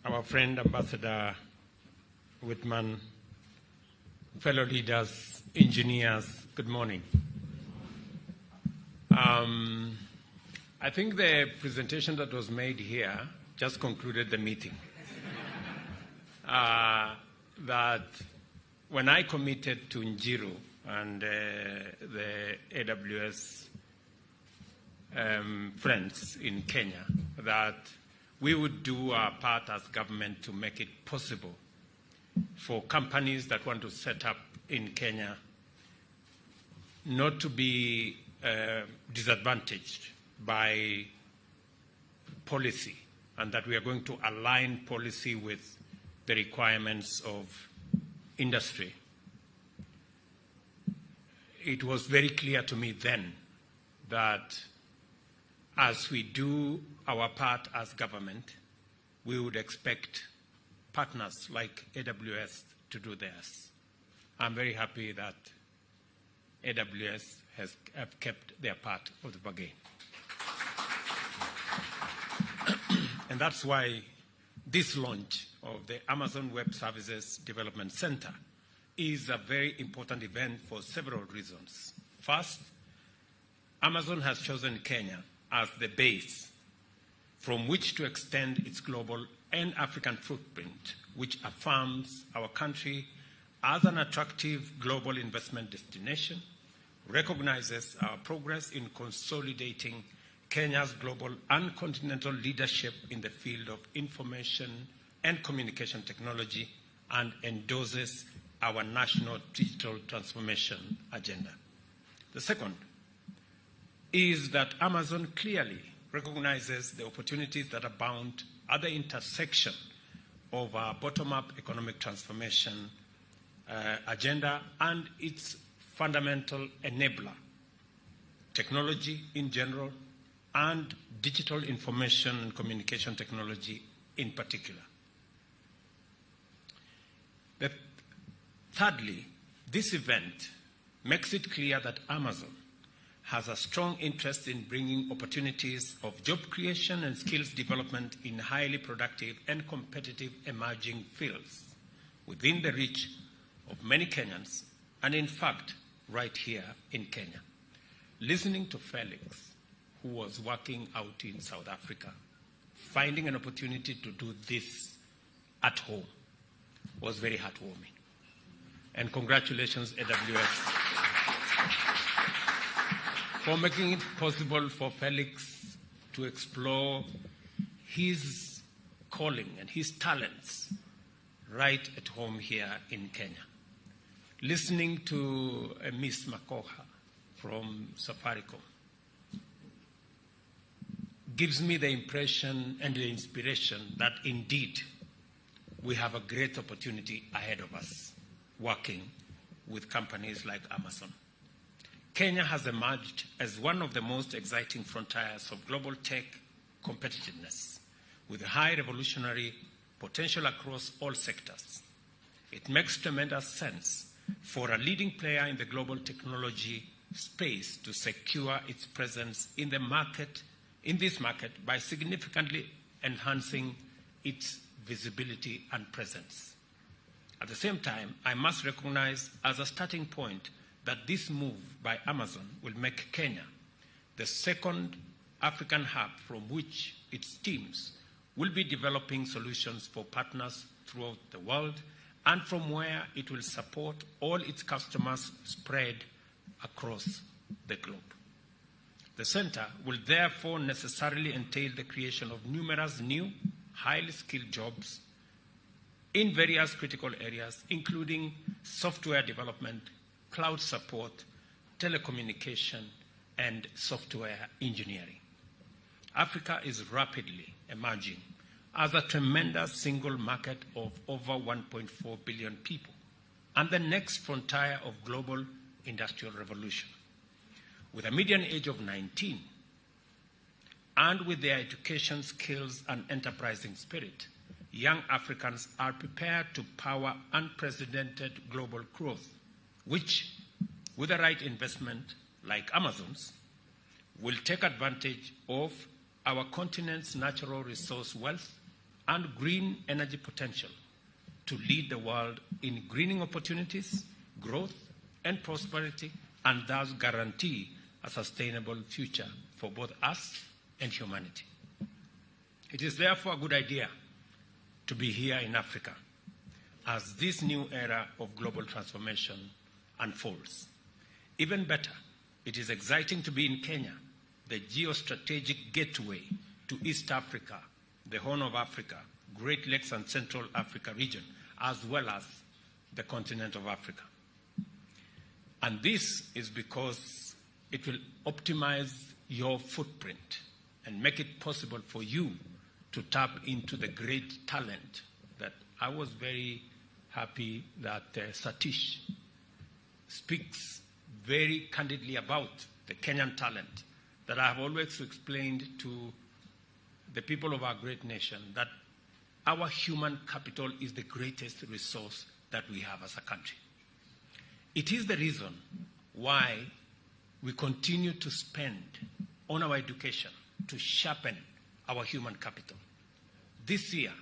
Our friend Ambassador Whitman, fellow leaders, engineers, good morning. I think the presentation that was made here just concluded the meeting. That when I committed to Njiru and the AWS friends in Kenya, that we would do our part as government to make it possible for companies that want to set up in Kenya not to be disadvantaged by policy, and that we are going to align policy with the requirements of industry. It was very clear to me then that as we do our part as government, we would expect partners like AWS to do theirs. I'm very happy that AWS have kept their part of the bargain. And that's why this launch of the Amazon Web Services Development Center is a very important event for several reasons. First, Amazon has chosen Kenya as the base from which to extend its global and African footprint, which affirms our country as an attractive global investment destination, recognizes our progress in consolidating Kenya's global and continental leadership in the field of information and communication technology, and endorses our national digital transformation agenda. The second is that Amazon clearly recognizes the opportunities that abound at the intersection of our bottom-up economic transformation agenda and its fundamental enabler, technology in general, and digital information and communication technology in particular. Thirdly, this event makes it clear that Amazon has a strong interest in bringing opportunities of job creation and skills development in highly productive and competitive emerging fields within the reach of many Kenyans, and in fact, right here in Kenya. Listening to Felix, who was working out in South Africa, finding an opportunity to do this at home was very heartwarming. And congratulations, AWS, for making it possible for Felix to explore his calling and his talents right at home here in Kenya. Listening to Miss Makoha from Safaricom gives me the impression and the inspiration that indeed we have a great opportunity ahead of us working with companies like Amazon. Kenya has emerged as one of the most exciting frontiers of global tech competitiveness, with high revolutionary potential across all sectors. It makes tremendous sense for a leading player in the global technology space to secure its presence in this market by significantly enhancing its visibility and presence. At the same time, I must recognize as a starting point that this move by Amazon will make Kenya the second African hub from which its teams will be developing solutions for partners throughout the world, and from where it will support all its customers spread across the globe. The center will therefore necessarily entail the creation of numerous new, highly skilled jobs in various critical areas, including software development, cloud support, telecommunication, and software engineering. Africa is rapidly emerging as a tremendous single market of over 1.4 billion people and the next frontier of global industrial revolution. With a median age of 19 and with their education, skills, and enterprising spirit, young Africans are prepared to power unprecedented global growth, which, with the right investment like Amazon's, will take advantage of our continent's natural resource wealth and green energy potential to lead the world in greening opportunities, growth, and prosperity, and thus guarantee a sustainable future for both us and humanity. It is therefore a good idea to be here in Africa as this new era of global transformation unfolds. Even better, it is exciting to be in Kenya, the geostrategic gateway to East Africa, the Horn of Africa, Great Lakes and Central Africa region, as well as the continent of Africa. And this is because it will optimize your footprint and make it possible for you to tap into the great talent that I was very happy that Satish speaks very candidly about the Kenyan talent that I have always explained to the people of our great nation, that our human capital is the greatest resource that we have as a country. It is the reason why we continue to spend on our education to sharpen our human capital. This year,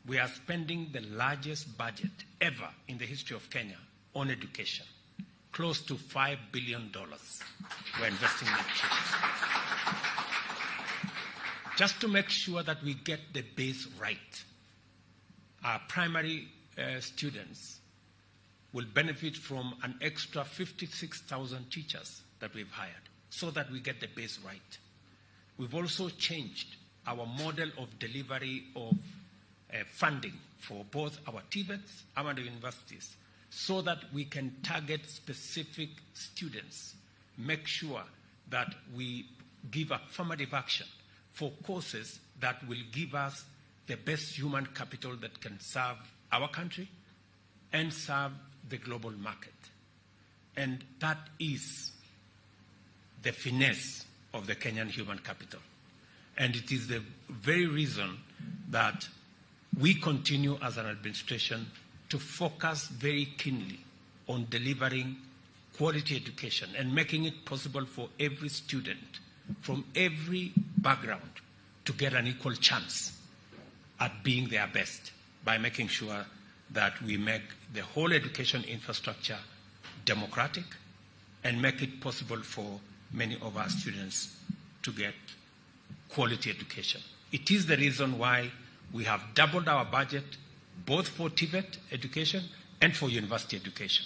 we are spending the largest budget ever in the history of Kenya on education. Close to $5 billion we're investing in education. Just to make sure that we get the base right. Our primary students will benefit from an extra 56,000 teachers that we've hired so that we get the base right. We've also changed our model of delivery of funding for both our TVETs and our universities so that we can target specific students, make sure that we give affirmative action for courses that will give us the best human capital that can serve our country and serve the global market. And that is the finesse of the Kenyan human capital. And it is the very reason that we continue as an administration to focus very keenly on delivering quality education and making it possible for every student from every background to get an equal chance at being their best by making sure that we make the whole education infrastructure democratic and make it possible for many of our students to get quality education. It is the reason why we have doubled our budget both for TVET education and for university education.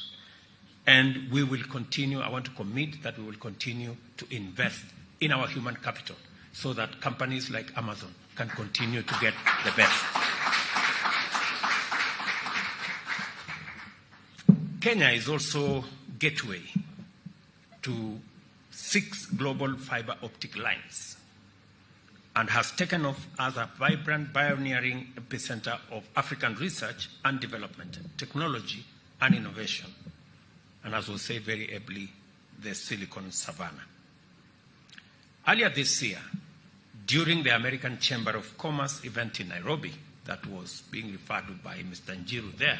And we will continue, I want to commit that we will continue to invest in our human capital so that companies like Amazon can continue to get the best. Kenya is also gateway to 6 global fiber optic lines and has taken off as a vibrant pioneering epicenter of African research and development, technology and innovation, and as was said very ably, the Silicon Savannah. Earlier this year, during the American Chamber of Commerce event in Nairobi that was being referred to by Mr. Njiru there,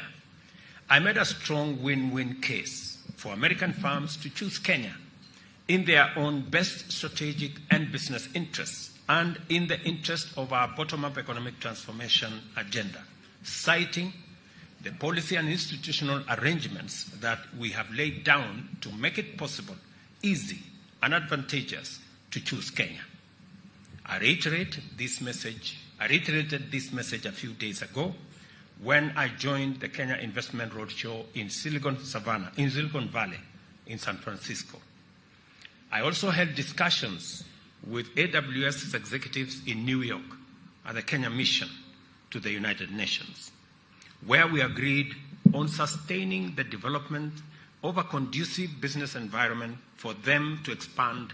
I made a strong win-win case for American firms to choose Kenya in their own best strategic and business interests and in the interest of our bottom-up economic transformation agenda, citing the policy and institutional arrangements that we have laid down to make it possible, easy, and advantageous to choose Kenya. I reiterated this message a few days ago when I joined the Kenya Investment Roadshow in Silicon Valley in San Francisco. I also held discussions with AWS's executives in New York at the Kenya mission to the United Nations, where we agreed on sustaining the development of a conducive business environment for them to expand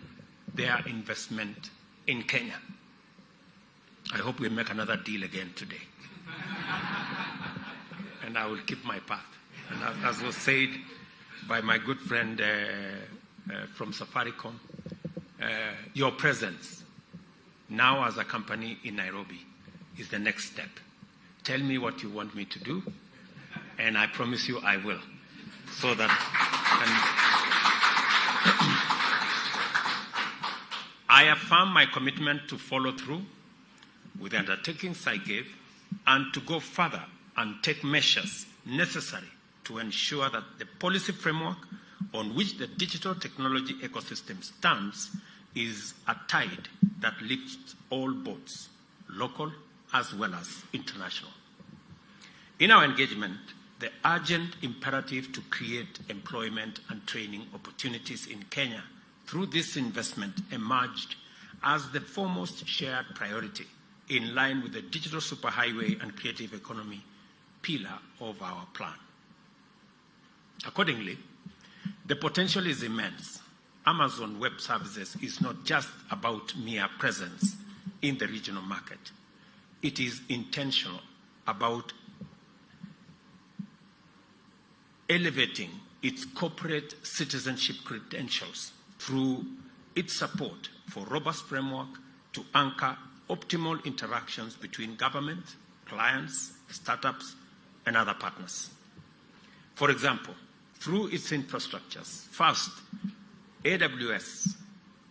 their investment in Kenya. I hope we make another deal again today. And I will keep my path. And as was said by my good friend from Safaricom, your presence now as a company in Nairobi is the next step. Tell me what you want me to do, and I promise you I will. So that I affirm my commitment to follow through with the undertakings I gave and to go further and take measures necessary to ensure that the policy framework on which the digital technology ecosystem stands is a tide that lifts all boats, local as well as international. In our engagement, the urgent imperative to create employment and training opportunities in Kenya through this investment emerged as the foremost shared priority in line with the digital superhighway and creative economy pillar of our plan. Accordingly, the potential is immense. Amazon Web Services is not just about mere presence in the regional market. It is intentional about elevating its corporate citizenship credentials through its support for robust framework to anchor optimal interactions between government, clients, startups, and other partners. For example, through its infrastructures, first, AWS,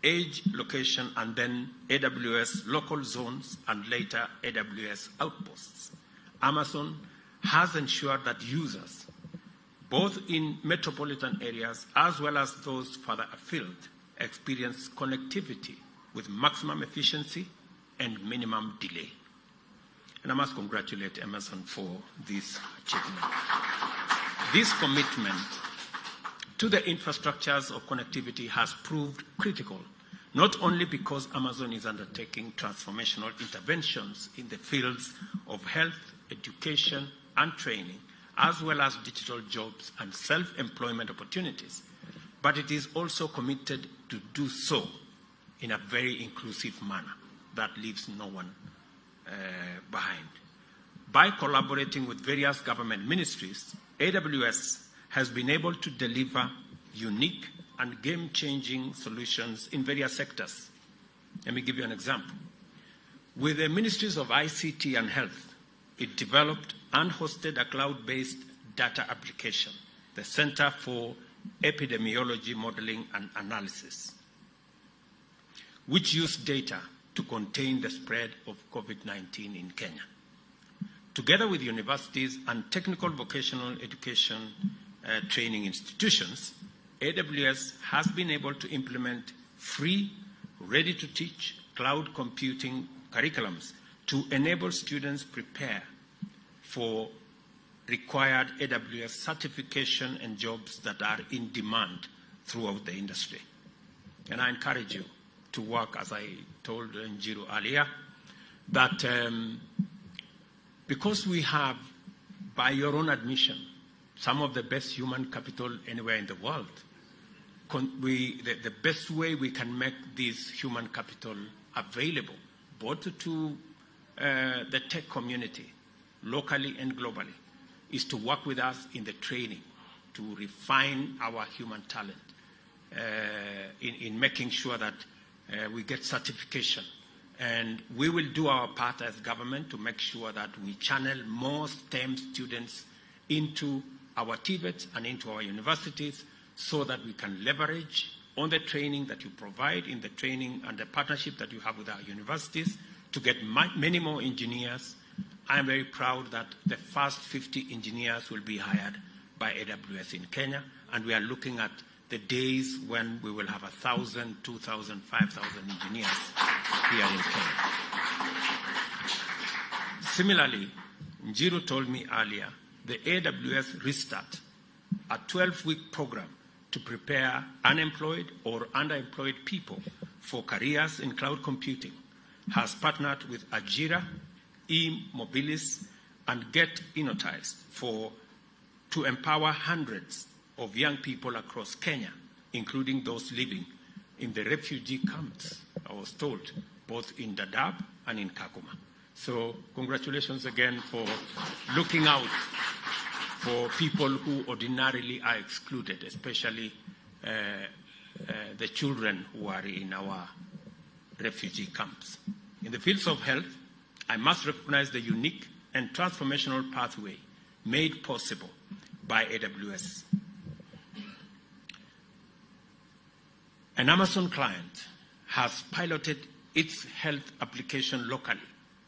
Edge Location, and then AWS Local Zones, and later AWS Outposts, Amazon has ensured that users, both in metropolitan areas as well as those further afield, experience connectivity with maximum efficiency and minimum delay. And I must congratulate Amazon for this achievement. This commitment to the infrastructures of connectivity has proved critical, not only because Amazon is undertaking transformational interventions in the fields of health, education, and training, as well as digital jobs and self-employment opportunities, but it is also committed to do so in a very inclusive manner that leaves no one behind. By collaborating with various government ministries, AWS has been able to deliver unique and game-changing solutions in various sectors. Let me give you an example. With the ministries of ICT and health, it developed and hosted a cloud-based data application, the Center for Epidemiology Modeling and Analysis, which used data to contain the spread of COVID-19 in Kenya. Together with universities and technical vocational education training institutions, AWS has been able to implement free, ready-to-teach cloud computing curriculums to enable students prepare for required AWS certification and jobs that are in demand throughout the industry. And I encourage you to work, as I told Njiru earlier, that because we have, by your own admission, some of the best human capital anywhere in the world, the best way we can make this human capital available, both to the tech community, locally and globally, is to work with us in the training, to refine our human talent, in making sure that we get certification. And we will do our part as government to make sure that we channel more STEM students into our TVETs and into our universities so that we can leverage on the training that you provide in the training and the partnership that you have with our universities to get many more engineers. I am very proud that the first 50 engineers will be hired by AWS in Kenya, and we are looking at the days when we will have 1,000, 2,000, 5,000 engineers here in Kenya. Similarly, Njiru told me earlier, the AWS Restart, a 12-week program to prepare unemployed or underemployed people for careers in cloud computing, has partnered with Ajira, eMobilis, and Get Innotized to empower hundreds of young people across Kenya, including those living in the refugee camps, I was told, both in Dadaab and in Kakuma. So congratulations again for looking out for people who ordinarily are excluded, especially the children who are in our refugee camps. In the fields of health, I must recognize the unique and transformational pathway made possible by AWS. An Amazon client has piloted its health application locally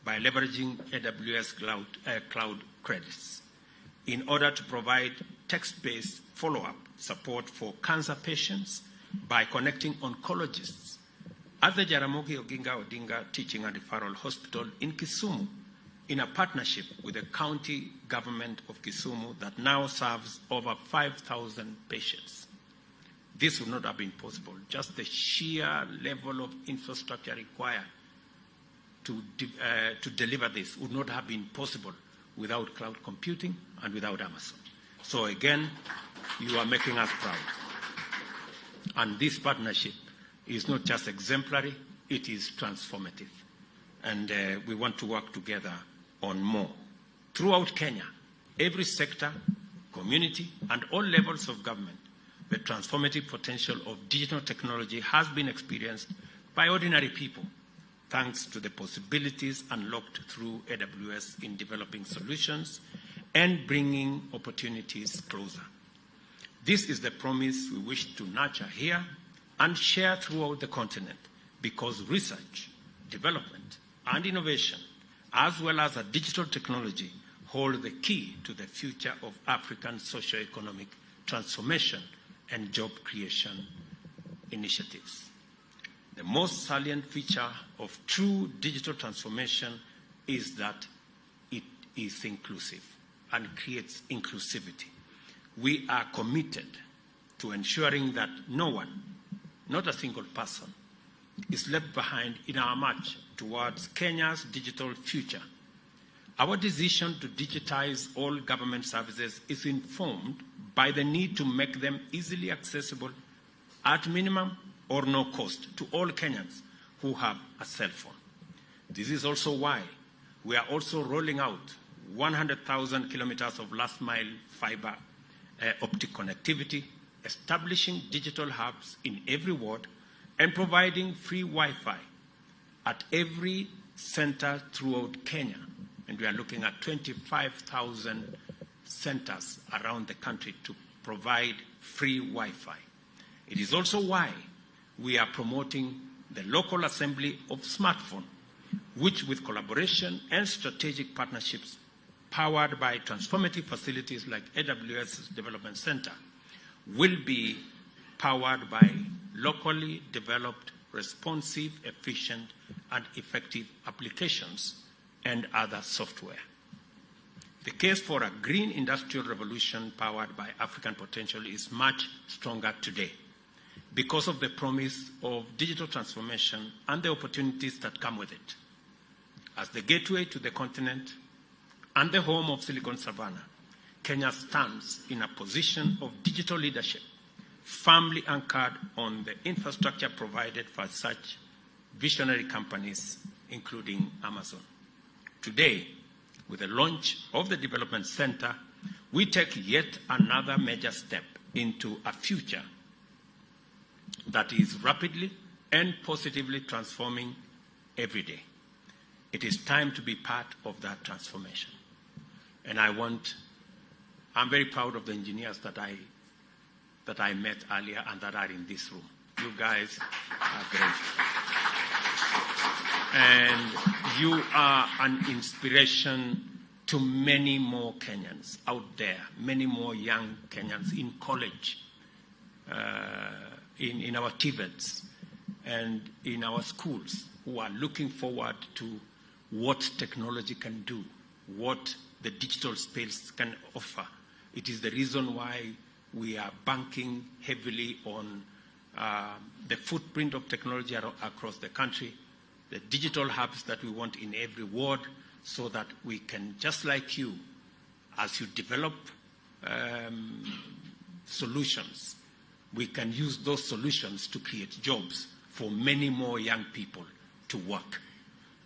by leveraging AWS cloud credits in order to provide text-based follow-up support for cancer patients by connecting oncologists at the Jaramogi Oginga Odinga Teaching and Referral Hospital in Kisumu in a partnership with the county government of Kisumu that now serves over 5,000 patients. This would not have been possible. Just the sheer level of infrastructure required to deliver this would not have been possible without cloud computing and without Amazon. So again, you are making us proud. And this partnership is not just exemplary, it is transformative. And we want to work together on more. Throughout Kenya, every sector, community, and all levels of government, the transformative potential of digital technology has been experienced by ordinary people, thanks to the possibilities unlocked through AWS in developing solutions and bringing opportunities closer. This is the promise we wish to nurture here and share throughout the continent, because research, development, and innovation, as well as a digital technology, hold the key to the future of African socio-economic transformation and job creation initiatives. The most salient feature of true digital transformation is that it is inclusive and creates inclusivity. We are committed to ensuring that no one, not a single person, is left behind in our march towards Kenya's digital future. Our decision to digitize all government services is informed by the need to make them easily accessible at minimum or no cost to all Kenyans who have a cell phone. This is also why we are also rolling out 100,000 kilometers of last-mile fiber optic connectivity, establishing digital hubs in every ward, and providing free Wi-Fi at every center throughout Kenya. And we are looking at 25,000 centers around the country to provide free Wi-Fi. It is also why we are promoting the local assembly of smartphone, which with collaboration and strategic partnerships powered by transformative facilities like AWS Development Center, will be powered by locally developed, responsive, efficient, and effective applications and other software. The case for a green industrial revolution powered by African potential is much stronger today because of the promise of digital transformation and the opportunities that come with it. As the gateway to the continent and the home of Silicon Savannah, Kenya stands in a position of digital leadership, firmly anchored on the infrastructure provided for such visionary companies, including Amazon. Today, with the launch of the Development Center, we take yet another major step into a future that is rapidly and positively transforming every day. It is time to be part of that transformation. And I'm very proud of the engineers that I met earlier and that are in this room. You guys are great. And you are an inspiration to many more Kenyans out there, many more young Kenyans in college, in our TVETs, and in our schools, who are looking forward to what technology can do, what the digital space can offer. It is the reason why we are banking heavily on the footprint of technology across the country, the digital hubs that we want in every ward, so that we can, just like you, as you develop solutions, we can use those solutions to create jobs for many more young people to work.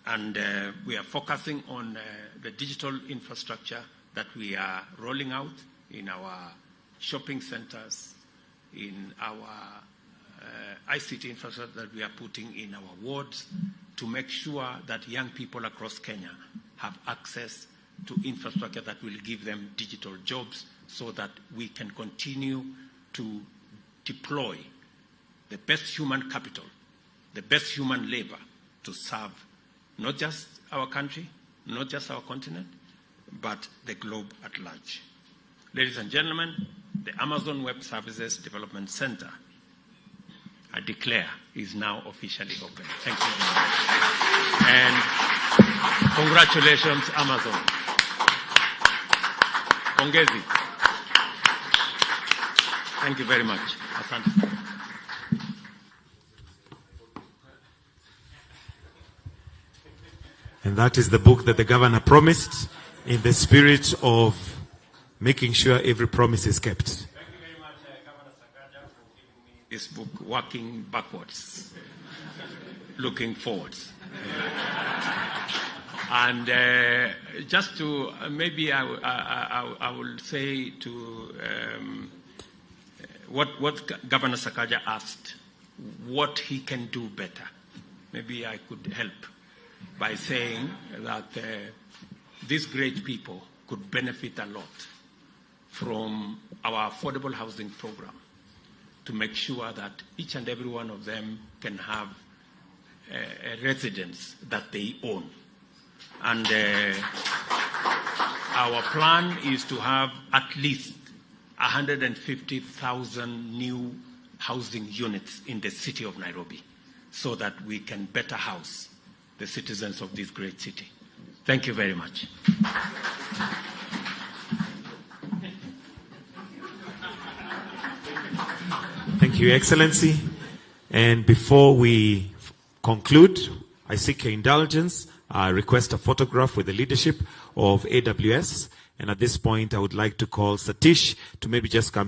And we are focusing on the digital infrastructure that we are rolling out in our shopping centers, in our ICT infrastructure that we are putting in our wards, to make sure that young people across Kenya have access to infrastructure that will give them digital jobs, so that we can continue to deploy the best human capital the best human labor to serve not just our country, not just our continent, but the globe at large. Ladies and gentlemen, the Amazon Web Services Development Center, I declare, is now officially open. Thank you very much. And congratulations, Amazon. Pongezi. Thank you very much. Asante. And that is the book that the governor promised, in the spirit of making sure every promise is kept. Thank you very much, Governor Sakaja, for giving me this book, Working Backwards, Looking Forwards. And just to, maybe I will say to what Governor Sakaja asked, what he can do better. Maybe I could help by saying that these great people could benefit a lot from our affordable housing program to make sure that each and every one of them can have a residence that they own. And our plan is to have at least 150,000 new housing units in the city of Nairobi so that we can better house the citizens of this great city. Thank you very much. Thank you, Excellency. And before we conclude, I seek your indulgence. I request a photograph with the leadership of AWS. And at this point, I would like to call Satish to maybe just come